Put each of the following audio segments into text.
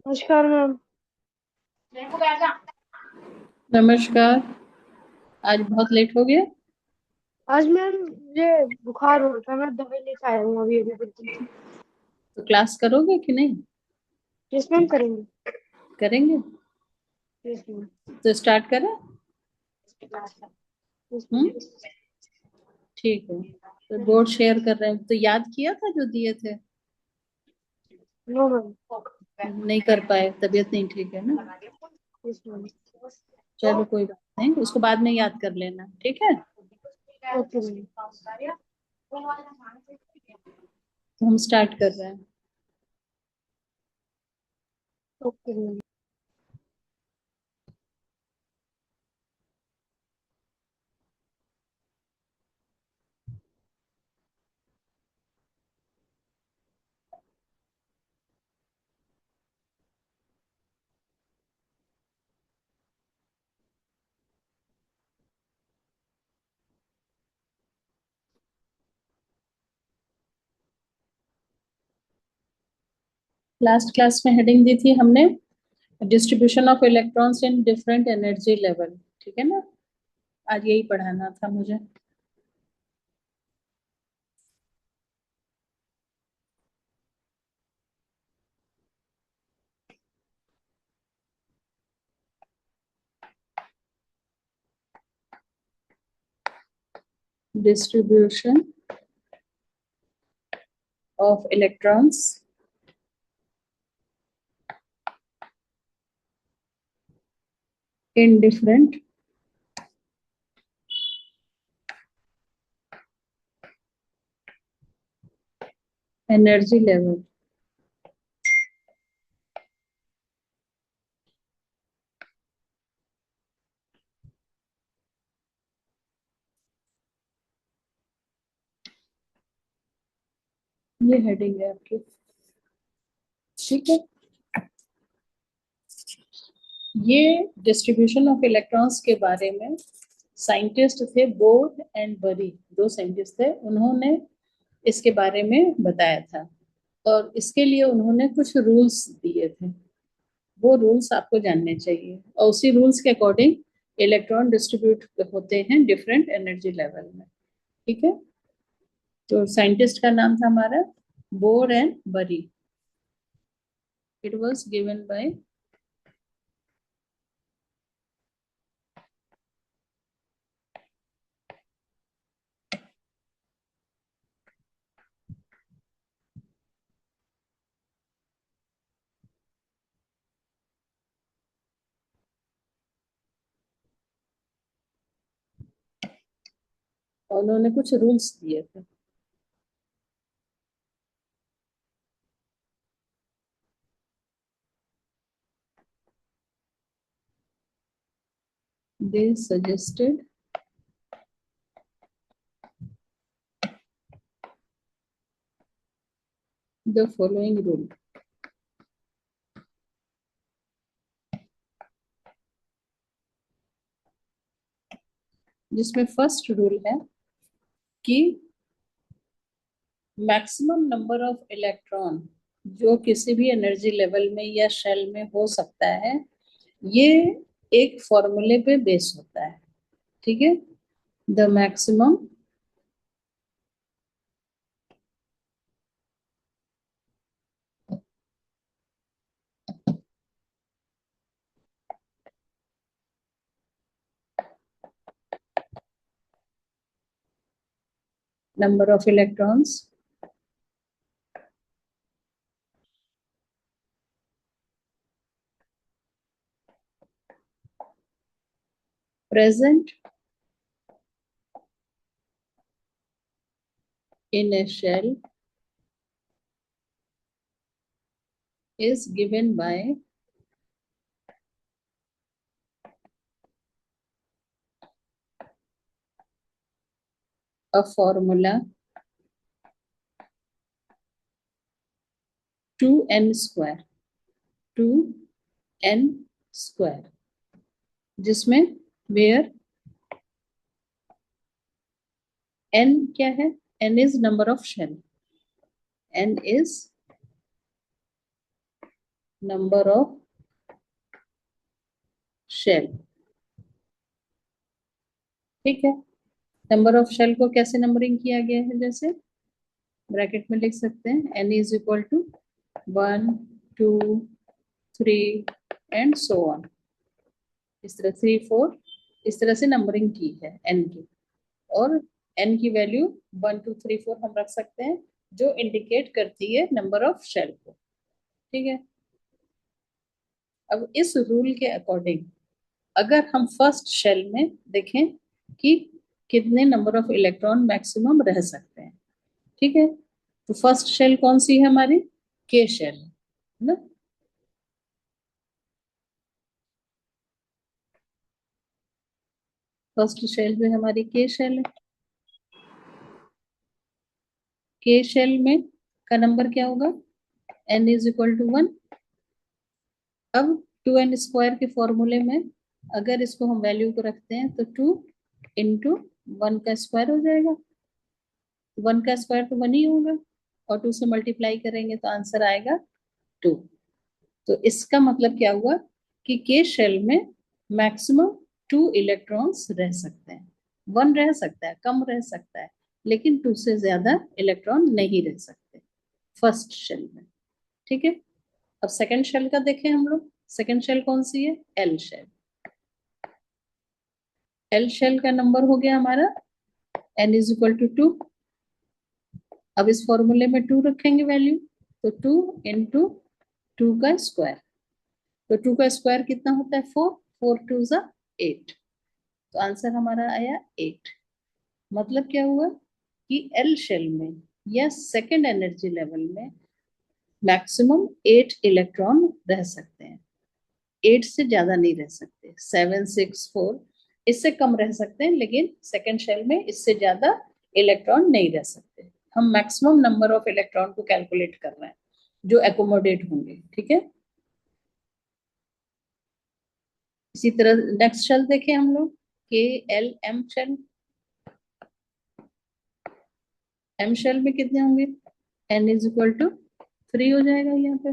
नमस्कार मैम। नमस्कार। आज बहुत लेट हो गया। आज मैम मुझे बुखार हो रहा था, मैं दवाई लेकर आया हूँ अभी अभी बिल्कुल। तो क्लास करोगे कि नहीं? यस मैम, करेंगे। करेंगे। Yes ma'am. तो स्टार्ट करें। Yes ma'am. हम्म। ठीक है। तो बोर्ड शेयर कर रहे हैं, तो याद किया था जो दिए थे? No ma'am. नहीं कर पाए, तबीयत नहीं ठीक है ना? Yes ma'am. चलो कोई बात नहीं, उसको बाद में याद कर लेना, ठीक है। Okay ma'am. तो हम स्टार्ट कर रहे हैं। Okay ma'am. लास्ट क्लास में हेडिंग दी थी हमने, distribution of electrons in different energy level. ठीक है ना? आज यही पढ़ाना था मुझे। Distribution of electrons in different energy level. ये हेडिंग है आपकी। ठीक है। ये डिस्ट्रीब्यूशन ऑफ इलेक्ट्रॉन्स के बारे में साइंटिस्ट थे बोर एंड बरी, दो साइंटिस्ट थे, उन्होंने इसके बारे में बताया था। और इसके लिए उन्होंने कुछ रूल्स दिए थे। वो रूल्स आपको जानने चाहिए, और उसी रूल्स के अकॉर्डिंग इलेक्ट्रॉन डिस्ट्रीब्यूट होते हैं डिफरेंट एनर्जी लेवल में। ठीक है। तो साइंटिस्ट का नाम था हमारा बोर एंड बरी। इट वाज गिवन बाय, उन्होंने कुछ रूल्स दिए थे। दे सजेस्टेड द फॉलोइंग रूल, जिसमें फर्स्ट रूल है कि मैक्सिमम नंबर ऑफ इलेक्ट्रॉन जो किसी भी एनर्जी लेवल में या शेल में हो सकता है, ये एक फॉर्मूले पे बेस होता है। ठीक है। The maximum number of electrons present in a shell is given by a formula 2n square, 2n square, जिसमें where n क्या है? n is number of shell, n is number of shell. ठीक है, number of shell को कैसे numbering किया गया है, जैसे ब्रैकेट में लिख सकते हैं n is equal to 1 2 3 and so on. इस तरह 3 4 इस तरह से नंबरिंग की है n की, और n की वैल्यू 1 2 3 4 हम रख सकते हैं, जो इंडिकेट करती है नंबर ऑफ शेल को। ठीक है, अब इस रूल के अकॉर्डिंग अगर हम फर्स्ट शेल में देखें कि कितने नंबर ऑफ इलेक्ट्रॉन मैक्सिमम रह सकते हैं। ठीक है, तो फर्स्ट शेल कौन सी है हमारी, के शेल है ना। फर्स्ट शेल जो है हमारी के शेल है। के शेल में का नंबर क्या होगा, n इज इक्वल टू 1। अब 2n² के फॉर्मूले में अगर इसको हम वैल्यू को रखते हैं तो 2 इंटू 1 का स्क्वायर हो जाएगा। 1 का स्क्वायर तो 1 ही होगा, और 2 से मल्टीप्लाई करेंगे तो आंसर आएगा 2। तो इसका मतलब क्या हुआ कि के शेल में मैक्सिमम 2 इलेक्ट्रॉन्स रह सकते हैं। 1 रह सकता है, कम रह सकता है, लेकिन 2 से ज्यादा इलेक्ट्रॉन नहीं रह सकते फर्स्ट शेल में। ठीक है, अब सेकंड शेल का देखें हम लोग। सेकंड शेल कौन सी है, एल शेल। एल शेल का नंबर हो गया हमारा n इज इक्वल टू 2। अब इस फॉर्मूले में 2 रखेंगे वैल्यू, तो 2 इंटू 2 का स्क्वायर। तो 2 का स्क्वायर कितना होता है, 4 4 2 जा 8। तो आंसर हमारा आया 8। मतलब क्या हुआ कि एल शेल में या सेकेंड एनर्जी लेवल में मैक्सिमम 8 इलेक्ट्रॉन रह सकते हैं। 8 से ज्यादा नहीं रह सकते, 7 6 4 इससे कम रह सकते हैं, लेकिन सेकेंड शेल में इससे ज्यादा इलेक्ट्रॉन नहीं रह सकते। हम मैक्सिमम नंबर ऑफ इलेक्ट्रॉन को कैलकुलेट कर रहे हैं जो एकोमोडेट होंगे। ठीक है, इसी तरह नेक्स्ट शेल देखें हम लोग, K L M shell. M shell में कितने होंगे, n इज इक्वल टू 3 हो जाएगा यहाँ पे।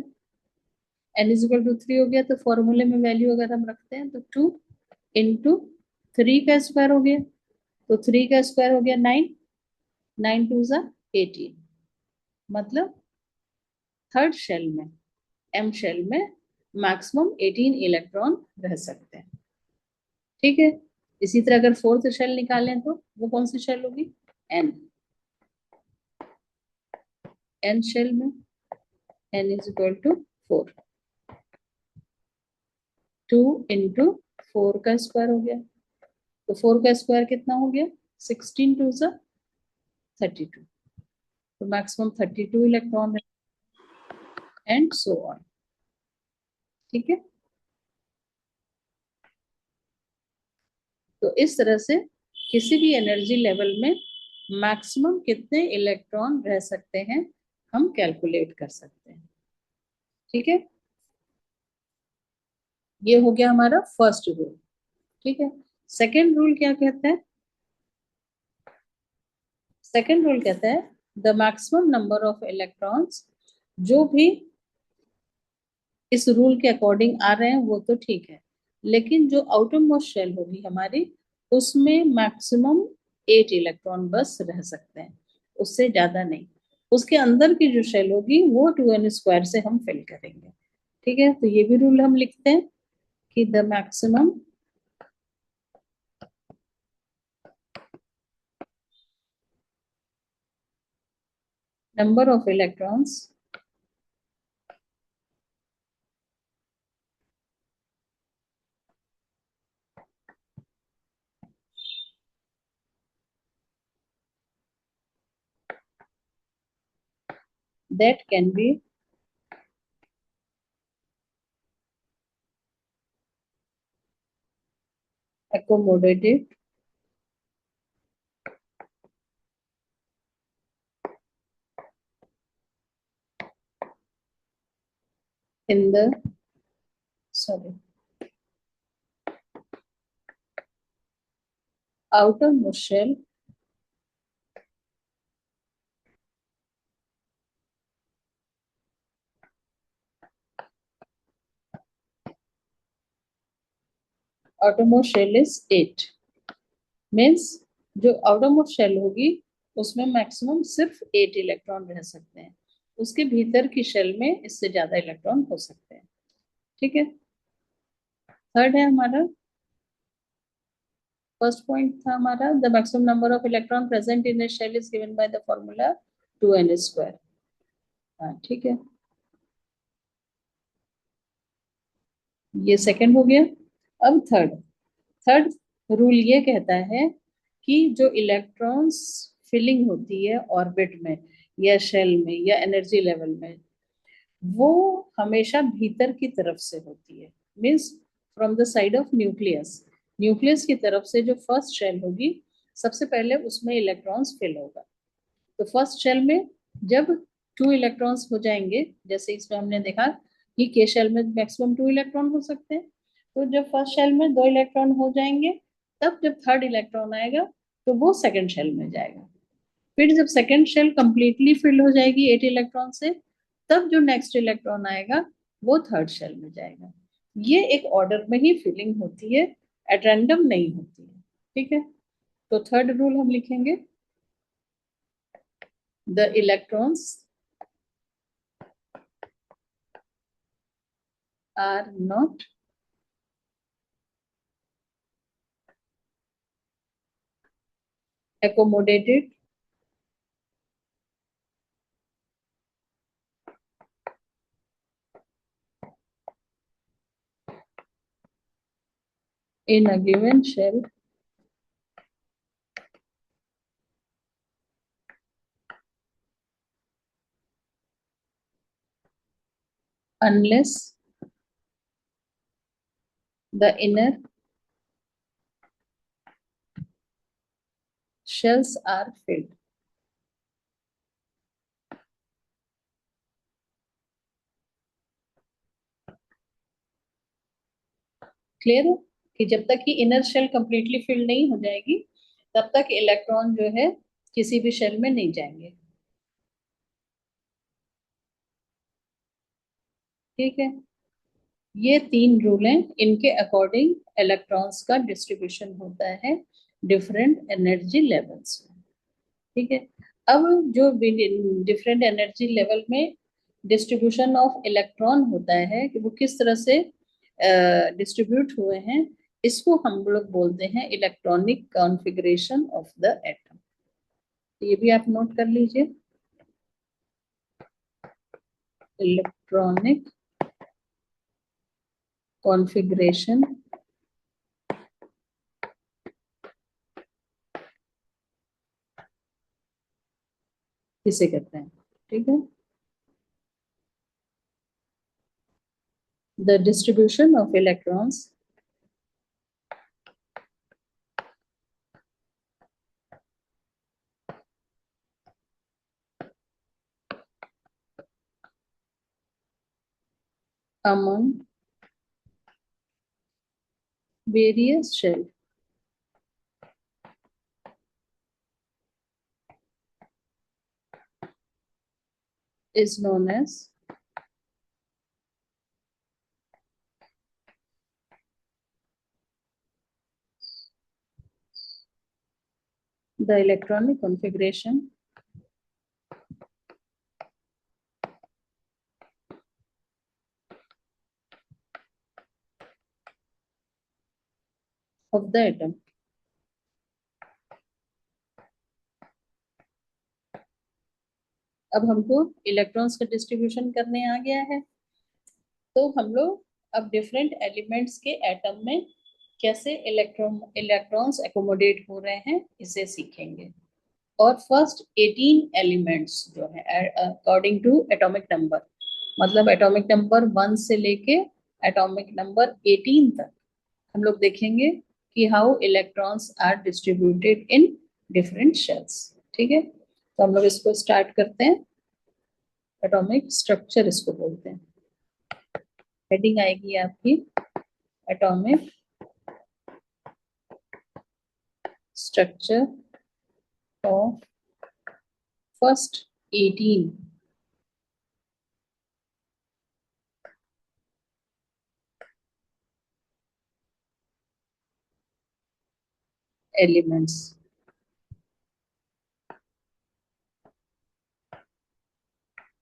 n इज इक्वल टू 3 हो गया, तो फॉर्मूले में वैल्यू अगर हम रखते हैं तो 2 इंटू 3 का स्क्वायर हो गया, तो 3 का स्क्वायर हो गया 9, 9 2 जा 18। मतलब थर्ड शेल में, एम शेल में मैक्सिमम 18 इलेक्ट्रॉन रह सकते हैं। ठीक है, इसी तरह अगर फोर्थ शेल निकालें तो वो कौन सी शेल होगी, एन। एन शेल में n is equal to 4, 2 into 4 का स्क्वायर हो गया, तो 4 का स्क्वायर कितना हो गया, 16 2 जा 32। तो maximum 32 electron and so on. ठीक है, तो इस तरह से किसी भी एनर्जी लेवल में मैक्सिमम कितने इलेक्ट्रॉन रह सकते हैं हम कैलकुलेट कर सकते हैं। ठीक है, ये हो गया हमारा फर्स्ट रूल। ठीक है, सेकेंड रूल क्या कहता है, सेकेंड रूल कहता है the maximum number of electrons, जो भी इस रूल के अकॉर्डिंग आ रहे हैं वो तो ठीक है, लेकिन जो आउटर मोस्ट शेल होगी हमारी, उसमें मैक्सिमम 8 इलेक्ट्रॉन बस रह सकते हैं, उससे ज्यादा नहीं। उसके अंदर की जो शेल होगी वो 2n² से हम फिल करेंगे। ठीक है, तो ये भी रूल हम लिखते हैं कि the maximum number of electrons that can be accommodated in the, sorry, outermost shell outermost shell is 8, means जो आउटरमोस्ट शेल होगी उसमें मैक्सिमम सिर्फ 8 इलेक्ट्रॉन रह सकते हैं, उसके भीतर की शेल में इससे ज्यादा इलेक्ट्रॉन हो सकते हैं। ठीक है, थर्ड है हमारा, फर्स्ट पॉइंट था हमारा the maximum number of electron present in a shell is given by the formula 2n²। हाँ ठीक है, ये सेकंड हो गया। अब थर्ड, थर्ड रूल ये कहता है कि जो इलेक्ट्रॉन्स फिलिंग होती है ऑर्बिट में या शेल में या एनर्जी लेवल में, वो हमेशा भीतर की तरफ से होती है, means from the side of nucleus. Nucleus की तरफ से जो फर्स्ट शेल होगी सबसे पहले उसमें इलेक्ट्रॉन्स फिल होगा। तो फर्स्ट शेल में जब 2 इलेक्ट्रॉन्स हो जाएंगे, जैसे इसमें हमने देखा कि के शेल में मैक्सिमम 2 इलेक्ट्रॉन हो सकते हैं, तो जब फर्स्ट शेल में 2 इलेक्ट्रॉन हो जाएंगे, तब जब थर्ड इलेक्ट्रॉन आएगा तो वो सेकंड शेल में जाएगा। फिर जब सेकंड शेल कंप्लीटली फिल हो जाएगी 8 इलेक्ट्रॉन से, तब जो नेक्स्ट इलेक्ट्रॉन आएगा वो थर्ड शेल में जाएगा। ये एक ऑर्डर में ही फिलिंग होती है, एट रैंडम नहीं होती है। ठीक है, तो थर्ड रूल हम लिखेंगे, the electrons are not accommodated in a given shell unless the inner shells are filled। Clear है कि जब तक कि इनर शेल कंप्लीटली फिल नहीं हो जाएगी तब तक इलेक्ट्रॉन जो है किसी भी शेल में नहीं जाएंगे। ठीक है, ये 3 रूल हैं, इनके अकॉर्डिंग इलेक्ट्रॉन्स का डिस्ट्रीब्यूशन होता है डिफरेंट एनर्जी लेवल्स में। ठीक है, अब जो डिफरेंट एनर्जी लेवल में डिस्ट्रीब्यूशन ऑफ इलेक्ट्रॉन होता है कि वो किस तरह से डिस्ट्रीब्यूट हुए हैं, इसको हम लोग बोलते हैं electronic configuration of the atom. ये भी आप नोट कर लीजिए, इलेक्ट्रॉनिक कॉन्फ़िगरेशन किसे कहते हैं। ठीक है, the distribution of electrons among various shell is known as the electronic configuration of the atom। अब हमको इलेक्ट्रॉन्स का डिस्ट्रीब्यूशन करने आ गया है, तो हम लोग अब डिफरेंट एलिमेंट्स के एटम में कैसे इलेक्ट्रॉन्स एकोमोडेट हो रहे हैं इसे सीखेंगे। और फर्स्ट 18 एलिमेंट्स जो है अकॉर्डिंग टू एटॉमिक नंबर, मतलब एटॉमिक नंबर 1 से लेके एटॉमिक नंबर 18 तक हम लोग देखेंगे कि how electrons are distributed in different shells. ठीक है, तो हम लोग इसको स्टार्ट करते हैं। एटॉमिक स्ट्रक्चर इसको बोलते हैं, हेडिंग आएगी आपकी atomic structure of first 18 elements.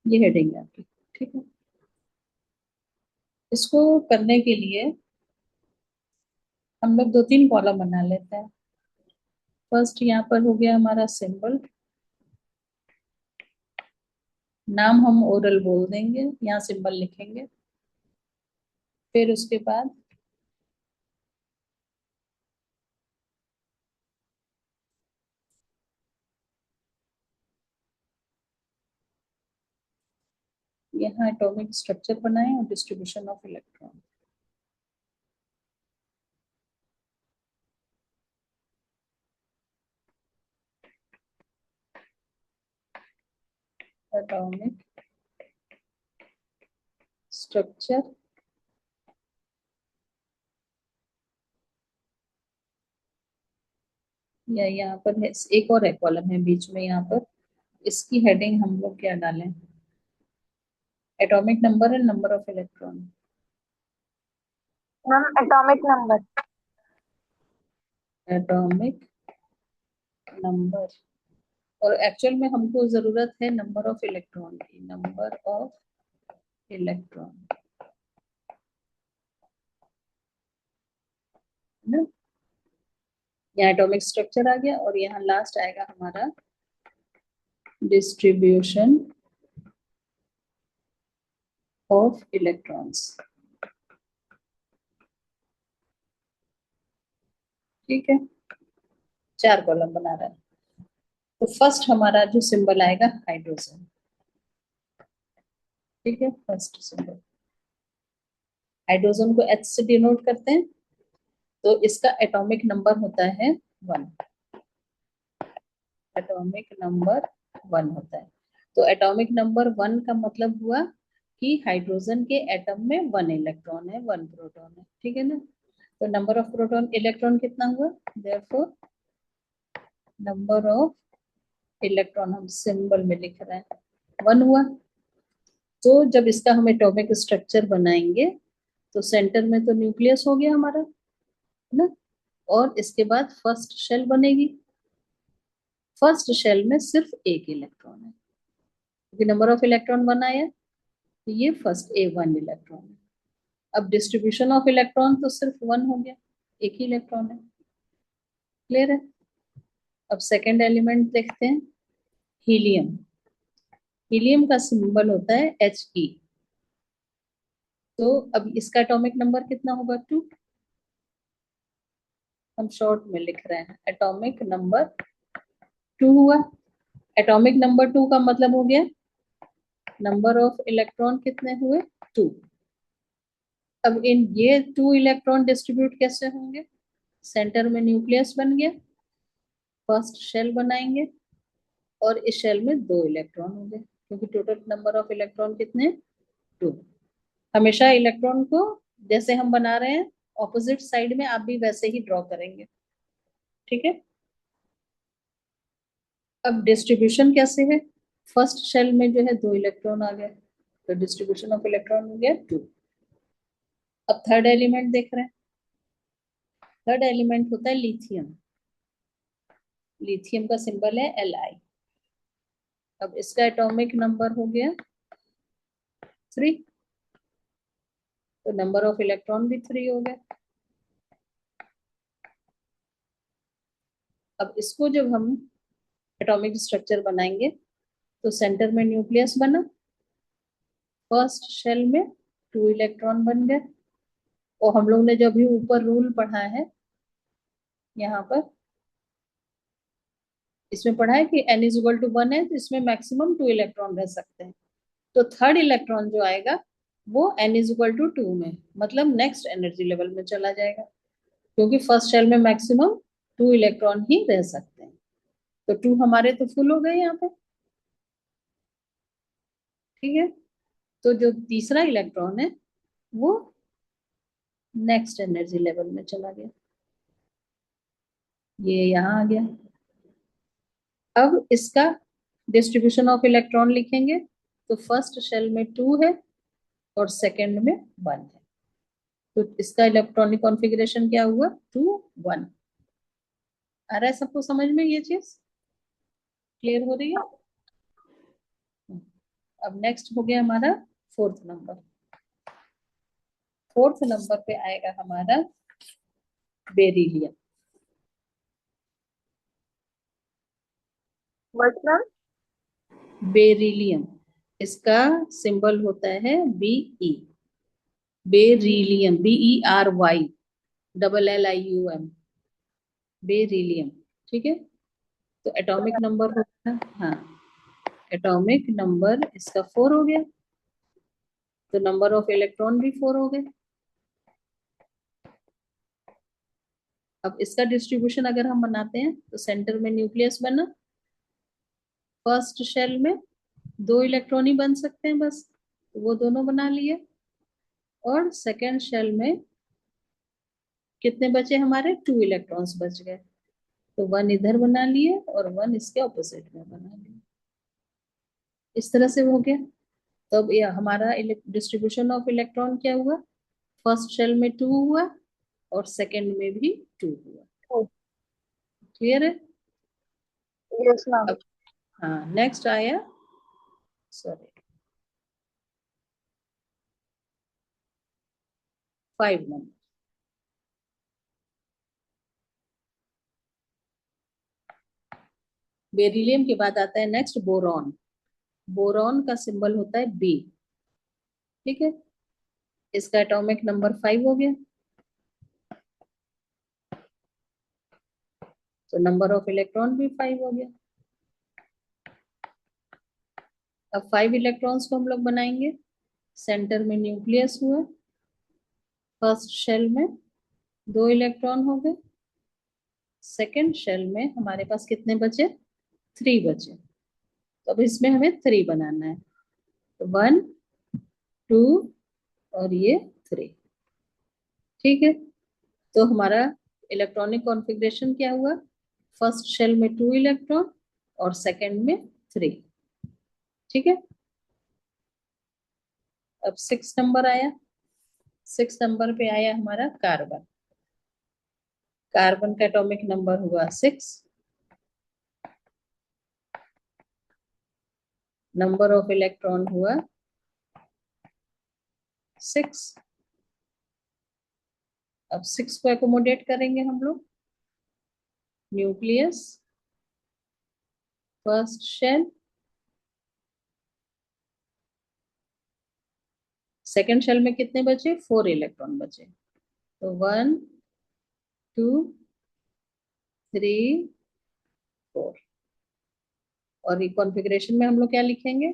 ये हेडिंग है आपकी, ठीक है। इसको करने के लिए हम लोग 2-3 कॉलम बना लेते हैं। फर्स्ट यहाँ पर हो गया हमारा सिंबल, नाम हम ओरल बोल देंगे, यहाँ सिंबल लिखेंगे। फिर उसके बाद यहाँ एटॉमिक स्ट्रक्चर बनाएं और distribution of electron. Atomic structure, या यहाँ पर है एक और है कॉलम है बीच में, यहाँ पर इसकी हेडिंग हम लोग क्या डालें? Atomic number and number of electron. Ma'am atomic number. Atomic number, और एक्चुअल में हमको जरूरत है नंबर ऑफ इलेक्ट्रॉन की, नंबर ऑफ इलेक्ट्रॉन, है ना। यहाँ एटॉमिक स्ट्रक्चर आ गया और यहाँ लास्ट आएगा हमारा डिस्ट्रीब्यूशन ऑफ इलेक्ट्रॉन्स। ठीक है, 4 कॉलम बना रहा है। तो फर्स्ट हमारा जो सिंबल आएगा हाइड्रोजन, ठीक है। फर्स्ट सिंबल हाइड्रोजन को H से डिनोट करते हैं, तो इसका एटॉमिक नंबर होता है 1। एटॉमिक नंबर 1 होता है। तो एटॉमिक नंबर 1 का मतलब हुआ कि हाइड्रोजन के एटम में 1 इलेक्ट्रॉन है, 1 प्रोटॉन है, ठीक है ना। तो नंबर ऑफ प्रोटॉन इलेक्ट्रॉन कितना हुआ? देयरफॉर नंबर ऑफ इलेक्ट्रॉन हम सिंबल में लिख रहे हैं 1 हुआ। तो जब इसका हम एटॉमिक स्ट्रक्चर बनाएंगे तो सेंटर में तो न्यूक्लियस हो गया हमारा, है ना। और इसके बाद फर्स्ट शेल बनेगी। फर्स्ट शेल में सिर्फ एक इलेक्ट्रॉन है, क्योंकि नंबर ऑफ इलेक्ट्रॉन बनाया, तो ये फर्स्ट A1 इलेक्ट्रॉन है। अब डिस्ट्रीब्यूशन ऑफ इलेक्ट्रॉन तो सिर्फ 1 हो गया, एक ही इलेक्ट्रॉन है। क्लियर है। अब सेकेंड एलिमेंट देखते हैं, हीलियम। हीलियम का सिंबल होता है He। तो अब इसका एटॉमिक नंबर कितना होगा? 2। हम शॉर्ट में लिख रहे हैं, एटॉमिक नंबर 2 हुआ। एटॉमिक नंबर 2 का मतलब हो गया नंबर ऑफ इलेक्ट्रॉन कितने हुए? 2। अब इन ये 2 इलेक्ट्रॉन डिस्ट्रीब्यूट कैसे होंगे? सेंटर में न्यूक्लियस बन गया, फर्स्ट शेल बनाएंगे और इस शेल में 2 इलेक्ट्रॉन होंगे, क्योंकि टोटल नंबर ऑफ इलेक्ट्रॉन कितने? 2। हमेशा इलेक्ट्रॉन को जैसे हम बना रहे हैं ऑपोजिट साइड में आप भी वैसे ही ड्रॉ करेंगे, ठीक है। अब डिस्ट्रीब्यूशन कैसे है? फर्स्ट शेल में जो है 2 इलेक्ट्रॉन आ गए, तो डिस्ट्रीब्यूशन ऑफ इलेक्ट्रॉन हो गया 2। अब थर्ड एलिमेंट देख रहे हैं। थर्ड एलिमेंट होता है लिथियम। लिथियम का सिंबल है Li। अब इसका एटॉमिक नंबर हो गया 3, तो नंबर ऑफ इलेक्ट्रॉन भी 3 हो गया। अब इसको जब हम एटॉमिक स्ट्रक्चर बनाएंगे तो सेंटर में न्यूक्लियस बना, फर्स्ट शेल में 2 इलेक्ट्रॉन बन गए। और हम लोग ने जो भी ऊपर रूल पढ़ा है यहाँ पर, इसमें पढ़ा है कि n इज इक्वल टू 1 है, तो इसमें मैक्सिमम 2 इलेक्ट्रॉन रह सकते हैं। तो थर्ड इलेक्ट्रॉन जो आएगा वो n इज इक्वल टू 2 में, मतलब नेक्स्ट एनर्जी लेवल में चला जाएगा, क्योंकि फर्स्ट शेल में मैक्सिमम 2 इलेक्ट्रॉन ही रह सकते हैं। तो 2 हमारे तो फुल हो गए यहाँ पे, ठीक है। तो जो तीसरा इलेक्ट्रॉन है वो नेक्स्ट एनर्जी लेवल में चला गया, ये यहाँ आ गया। अब इसका डिस्ट्रीब्यूशन ऑफ इलेक्ट्रॉन लिखेंगे, तो फर्स्ट शेल में 2 है और सेकंड में 1 है, तो इसका इलेक्ट्रॉनिक कॉन्फ़िगरेशन क्या हुआ? 2 1। आ रहा है सबको समझ में, ये चीज क्लियर हो रही है? अब नेक्स्ट हो गया हमारा फोर्थ नंबर। फोर्थ नंबर पे आएगा हमारा बेरिलियम। मतलब बेरिलियम, इसका सिंबल होता है Be। Beryllium, BERY, LLIUM, beryllium. ठीक है, तो एटॉमिक नंबर होगा, हाँ, एटॉमिक नंबर इसका 4 हो गया, तो नंबर ऑफ इलेक्ट्रॉन भी 4 हो गए। अब इसका डिस्ट्रीब्यूशन अगर हम बनाते हैं तो सेंटर में न्यूक्लियस बना, फर्स्ट शेल में 2 इलेक्ट्रॉन ही बन सकते हैं बस, तो वो दोनों बना लिए, और सेकेंड शेल में कितने बचे हमारे, 2 इलेक्ट्रॉन्स बच गए, तो 1 इधर बना लिए और 1 इसके ऑपोजिट में बना लिए। इस तरह से हो गया। तो अब ये हमारा डिस्ट्रीब्यूशन ऑफ इलेक्ट्रॉन क्या हुआ, फर्स्ट शेल में 2 हुआ और सेकेंड में भी 2 हुआ। क्लियर है? Yes ma'am. अब हाँ, नेक्स्ट आया, सॉरी, 5 नंबर। बेरिलियम के बाद आता है नेक्स्ट बोरॉन। बोरॉन का सिंबल होता है बी। ठीक है, इसका एटॉमिक नंबर 5 हो गया, तो नंबर ऑफ इलेक्ट्रॉन भी 5 हो गया। अब 5 इलेक्ट्रॉन्स को हम लोग बनाएंगे, सेंटर में न्यूक्लियस हुआ, फर्स्ट शेल में 2 इलेक्ट्रॉन हो गए, सेकेंड शेल में हमारे पास कितने बचे, 3 बचे, तो अब इसमें हमें 3 बनाना है, तो 1 2 और ये 3। ठीक है, तो हमारा इलेक्ट्रॉनिक कॉन्फ़िगरेशन क्या हुआ, फर्स्ट शेल में 2 इलेक्ट्रॉन और सेकेंड में 3। ठीक है, अब 6 नंबर आया। 6 नंबर पे आया हमारा कार्बन। कार्बन का एटॉमिक नंबर हुआ 6, नंबर ऑफ इलेक्ट्रॉन हुआ 6। अब 6 को एकोमोडेट करेंगे हम लोग, nucleus, first shell, second shell में कितने बचे, 4 इलेक्ट्रॉन बचे, तो 1 2 3 4। और ये कॉन्फ़िगरेशन में हम लोग क्या लिखेंगे,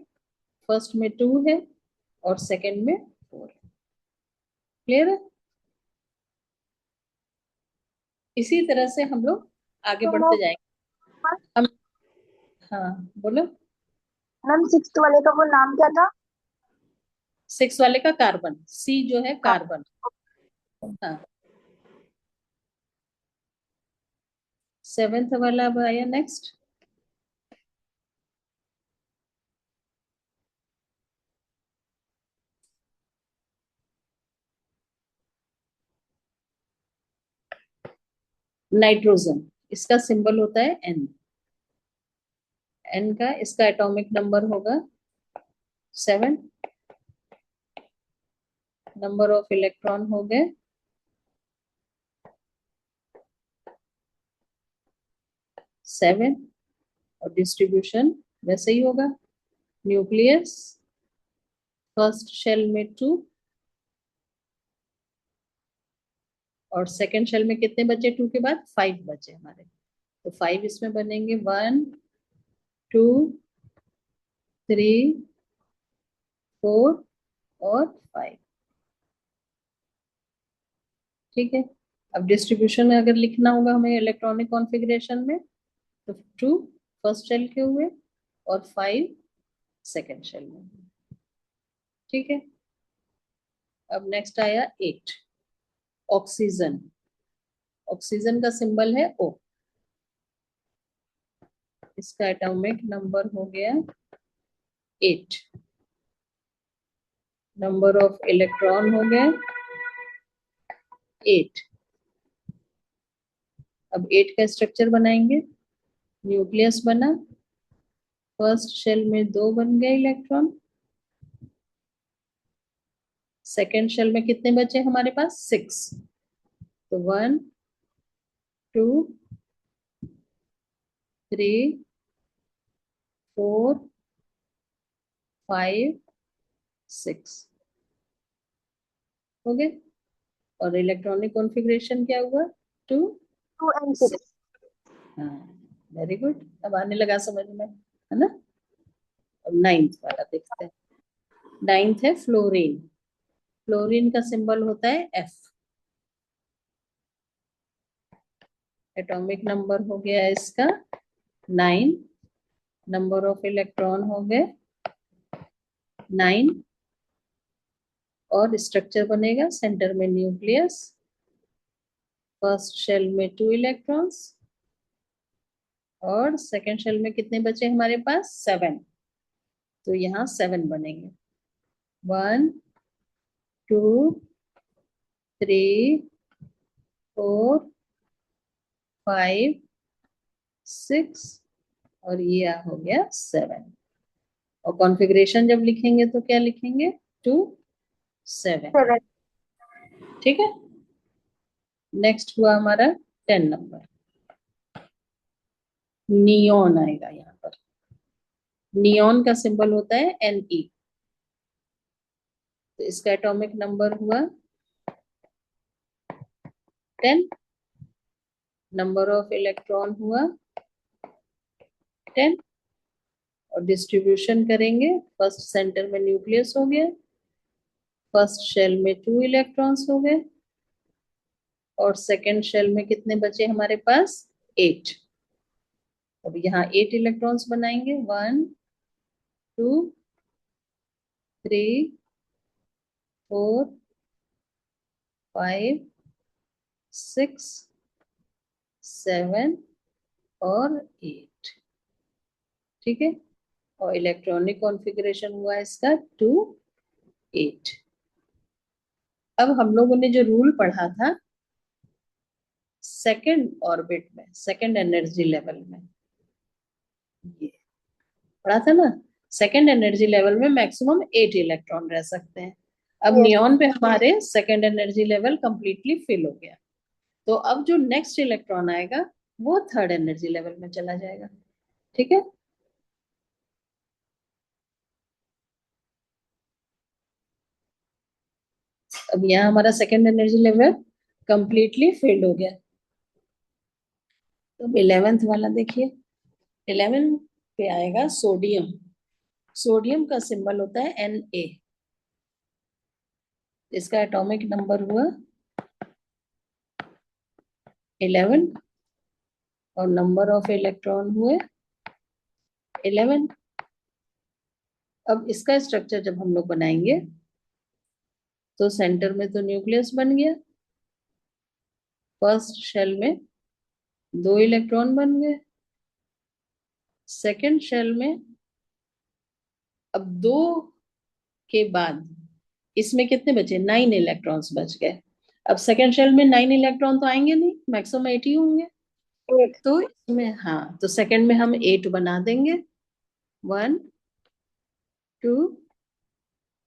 फर्स्ट में 2 है और सेकेंड में 4 है। क्लियर है? इसी तरह से हम लोग आगे तो बढ़ते जाएंगे। हम, हाँ बोलो। मैम सिक्स्थ वाले का वो नाम क्या था? 6 वाले का कार्बन, सी जो है कार्बन। हाँ, 7th वाला अब आया नेक्स्ट, नाइट्रोजन। इसका सिंबल होता है एन। एन का, इसका एटॉमिक नंबर होगा 7, नंबर ऑफ इलेक्ट्रॉन हो गए 7, और डिस्ट्रीब्यूशन वैसे ही होगा, न्यूक्लियस, फर्स्ट शेल में 2 और सेकेंड शेल में कितने बचे, 2 के बाद 5 बचे हमारे, तो 5 इसमें बनेंगे, 1 2 3 4 और 5। ठीक है, अब डिस्ट्रीब्यूशन अगर लिखना होगा हमें इलेक्ट्रॉनिक कॉन्फ़िगरेशन में, तो 2 फर्स्ट शेल के हुए और 5 सेकेंड शेल में। ठीक है, अब नेक्स्ट आया 8, ऑक्सीजन। ऑक्सीजन का सिंबल है O। इसका एटॉमिक नंबर हो गया 8, नंबर ऑफ इलेक्ट्रॉन हो गए 8। अब 8 का स्ट्रक्चर बनाएंगे। न्यूक्लियस बना, फर्स्ट शेल में 2 बन गए इलेक्ट्रॉन, सेकेंड शेल में कितने बचे हमारे पास 6, तो 1 2 3 4 5 6 हो गए। और इलेक्ट्रॉनिक कॉन्फ़िगरेशन क्या हुआ 2 2 and 6। 6। हाँ, वेरी गुड, अब आने लगा समझ में, है ना। अब 9th वाला देखते हैं। 9th है फ्लोरीन। फ्लोरीन का सिंबल होता है F। एटॉमिक नंबर हो गया इसका 9, नंबर ऑफ इलेक्ट्रॉन हो गए 9, और स्ट्रक्चर बनेगा सेंटर में न्यूक्लियस, फर्स्ट शेल में 2 इलेक्ट्रॉन्स, और सेकेंड शेल में कितने बचे हमारे पास 7, तो यहाँ 7 बनेंगे। 1 2 3 4 5 6, और ये हो गया 7। और कॉन्फ़िगरेशन जब लिखेंगे तो क्या लिखेंगे 2 7। 7। ठीक है। नेक्स्ट हुआ हमारा 10 नंबर, नियोन आएगा यहाँ पर। नियोन का सिंबल होता है Ne। तो इसका एटॉमिक नंबर हुआ 10, नंबर ऑफ इलेक्ट्रॉन हुआ 10, और डिस्ट्रीब्यूशन करेंगे, फर्स्ट सेंटर में न्यूक्लियस हो गया, फर्स्ट शेल में 2 इलेक्ट्रॉन्स हो गए, और सेकेंड शेल में कितने बचे हमारे पास 8। अब यहाँ 8 इलेक्ट्रॉन्स बनाएंगे, 1 2 3 4 5 6 7 और 8। ठीक है। और इलेक्ट्रॉनिक कॉन्फ़िगरेशन हुआ इसका 2 8। अब हम लोगों ने जो रूल पढ़ा था सेकेंड ऑर्बिट में, सेकेंड एनर्जी लेवल में, ये पढ़ा था ना, सेकेंड एनर्जी लेवल में मैक्सिमम 8 इलेक्ट्रॉन रह सकते हैं। अब Yes. नियॉन पे हमारे second energy level completely fill हो गया, तो अब जो नेक्स्ट इलेक्ट्रॉन आएगा वो थर्ड एनर्जी लेवल में चला जाएगा। ठीक है। अब यहाँ हमारा second energy level completely filled हो गया। तो 11th वाला देखिए, 11 पे आएगा सोडियम। सोडियम का सिंबल होता है Na। इसका एटॉमिक नंबर हुआ 11, और नंबर ऑफ इलेक्ट्रॉन हुए 11। अब इसका स्ट्रक्चर जब हम लोग बनाएंगे तो सेंटर में तो न्यूक्लियस बन गया, फर्स्ट शेल में 2 इलेक्ट्रॉन बन गए, सेकेंड शेल में अब 2 के बाद इसमें कितने बचे 9 इलेक्ट्रॉन्स बच गए। अब सेकेंड शेल में 9 इलेक्ट्रॉन तो आएंगे नहीं, मैक्सिमम 8 ही होंगे। 8। तो इसमें हाँ, तो सेकेंड में हम 8 बना देंगे, 1 2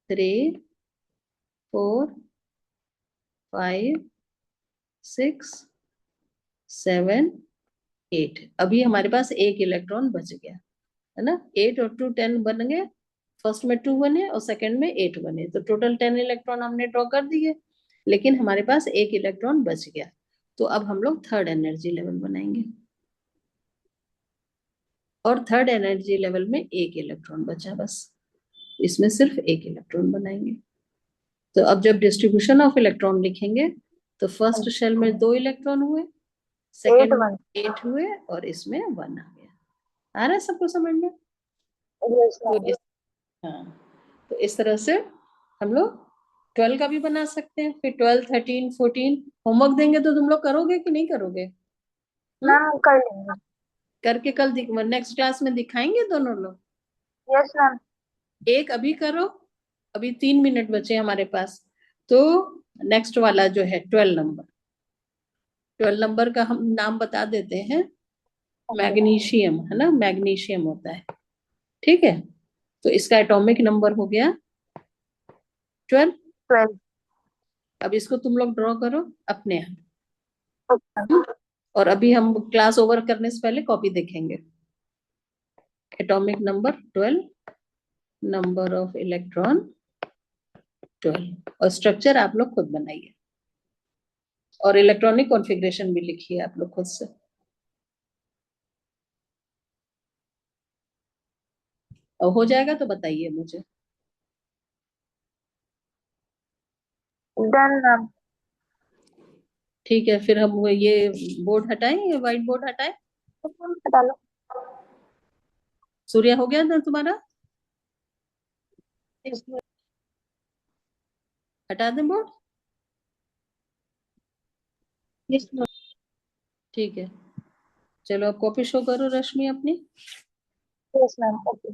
3 4 5 6 7 8। अभी हमारे पास 1 इलेक्ट्रॉन बच गया, है ना। 8 और 2 10 बन गए, फर्स्ट में 2 बने और सेकंड में 8 बने, तो टोटल 10 इलेक्ट्रॉन हमने ड्रॉ कर दिए, लेकिन हमारे पास 1 इलेक्ट्रॉन बच गया। तो अब हम लोग थर्ड एनर्जी लेवल बनाएंगे, और थर्ड एनर्जी लेवल में 1 इलेक्ट्रॉन बचा बस, इसमें सिर्फ 1 इलेक्ट्रॉन बनाएंगे। तो अब जब डिस्ट्रीब्यूशन ऑफ इलेक्ट्रॉन लिखेंगे तो फर्स्ट शेल में 2 इलेक्ट्रॉन हुए, 8 सेकेंड 1। 8 हुए, और इसमें 1 आ गया। आ रहा है सबको समझ में। Yes, तो ma'am. इस हाँ, तो इस तरह से हम लोग 12 का भी बना सकते हैं, फिर 12 13 14। होमवर्क देंगे तो तुम लोग करोगे कि नहीं करोगे? मैम कर लेंगे। करके कल नेक्स्ट क्लास में दिखाएंगे दोनों लोग। Yes ma'am. एक अभी करो, अभी 3 मिनट बचे हमारे पास। तो नेक्स्ट वाला जो है 12 नंबर, 12 नंबर का हम नाम बता देते हैं, मैग्नीशियम है ना, मैग्नीशियम होता है, ठीक है। तो इसका एटॉमिक नंबर हो गया 12। 12। अब इसको तुम लोग ड्रॉ करो अपने यहाँ। ओके। और अभी हम क्लास ओवर करने से पहले कॉपी देखेंगे। Atomic number 12, number of electron 12, और स्ट्रक्चर आप लोग खुद बनाइए, और इलेक्ट्रॉनिक कॉन्फ़िगरेशन भी लिखिए आप लोग खुद से। और हो जाएगा तो बताइए मुझे। Done ma'am. ठीक है, फिर हम वो ये बोर्ड हटाएं, ये व्हाइट बोर्ड हटाएं। हटा लो। सूर्य हो गया ना तुम्हारा? Yes ma'am. हटा दें बोर्ड? Yes ma'am. ठीक है, चलो अब कॉपी शो करो रश्मि अपनी। Yes ma'am. ओके।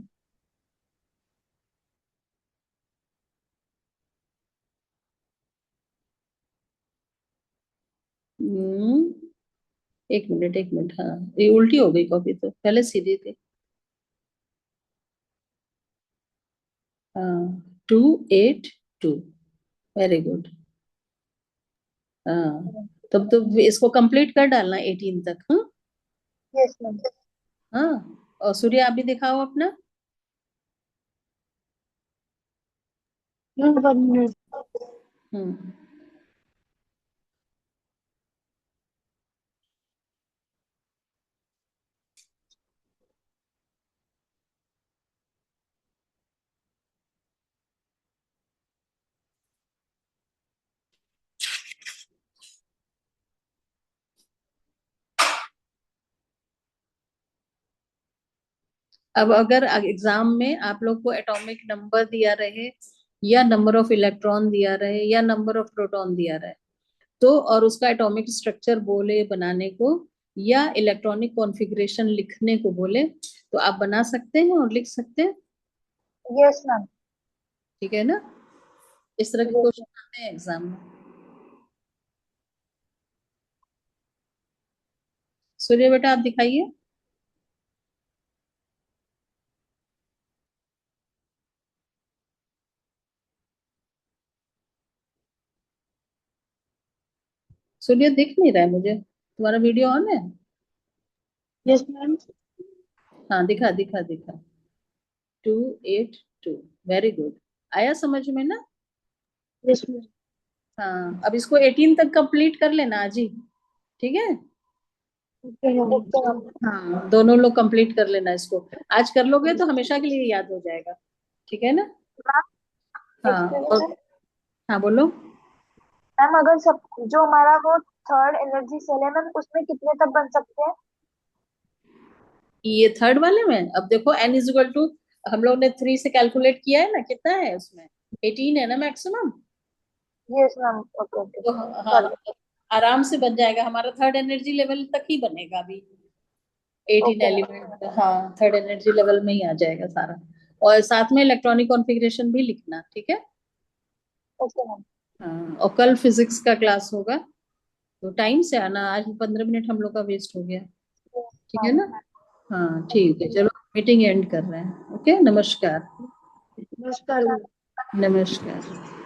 एक मिनट एक मिनट, हाँ ये उल्टी हो गई कॉपी, तो पहले सीधी थी। हाँ, 282, वेरी गुड। हाँ, तब तो इसको कंप्लीट कर डालना 18 तक। हाँ यस मैम। हाँ, और सूर्य आप भी दिखाओ अपना। मैम 1 मिनट। हम्म। अब अगर एग्जाम में आप लोग को एटॉमिक नंबर दिया रहे, या नंबर ऑफ इलेक्ट्रॉन दिया रहे, या नंबर ऑफ प्रोटॉन दिया रहे, तो और उसका एटॉमिक स्ट्रक्चर बोले बनाने को, या इलेक्ट्रॉनिक कॉन्फ़िगरेशन लिखने को बोले, तो आप बना सकते हैं और लिख सकते हैं। Yes ma'am. ठीक है ना? इस तरह के यस क्वेश्चन मैम। आते हैं एग्जाम में। सूर्य बेटा आप दिखाइए। सूर्य दिख नहीं रहा है मुझे, तुम्हारा वीडियो ऑन है? Yes ma'am. हाँ दिखा दिखा दिखा। 282, वेरी गुड। आया समझ में ना? Yes ma'am. हाँ, अब इसको 18 तक कंप्लीट कर लेना आज ही, ठीक है। Okay ma'am. हाँ, दोनों लोग कंप्लीट कर लेना इसको। आज कर लोगे तो हमेशा के लिए याद हो जाएगा, ठीक है ना? हाँ एक्सक्यूज और, मी। हाँ बोलो। मैम अगर सब जो हमारा वो थर्ड एनर्जी सेल है मैम उसमें कितने तक बन सकते हैं? ये थर्ड वाले में अब देखो, n इज इक्वल टू, हम लोग ने 3 से कैलकुलेट किया है ना, कितना है उसमें? 18 है ना maximum. Yes ma'am. Okay okay. तो हाँ, आराम से बन जाएगा, हमारा थर्ड एनर्जी लेवल तक ही बनेगा अभी। 18 ओके मैम। एलिमेंट, हाँ थर्ड एनर्जी लेवल में ही आ जाएगा सारा। और साथ में इलेक्ट्रॉनिक कॉन्फ़िगरेशन भी लिखना, ठीक है। Okay ma'am. हाँ, और कल फिजिक्स का क्लास होगा, तो टाइम से आना, आज 15 मिनट हम लोग का वेस्ट हो गया, ठीक है ना? हाँ ठीक है, चलो मीटिंग एंड कर रहे हैं। ओके, नमस्कार। नमस्कार। नमस्कार।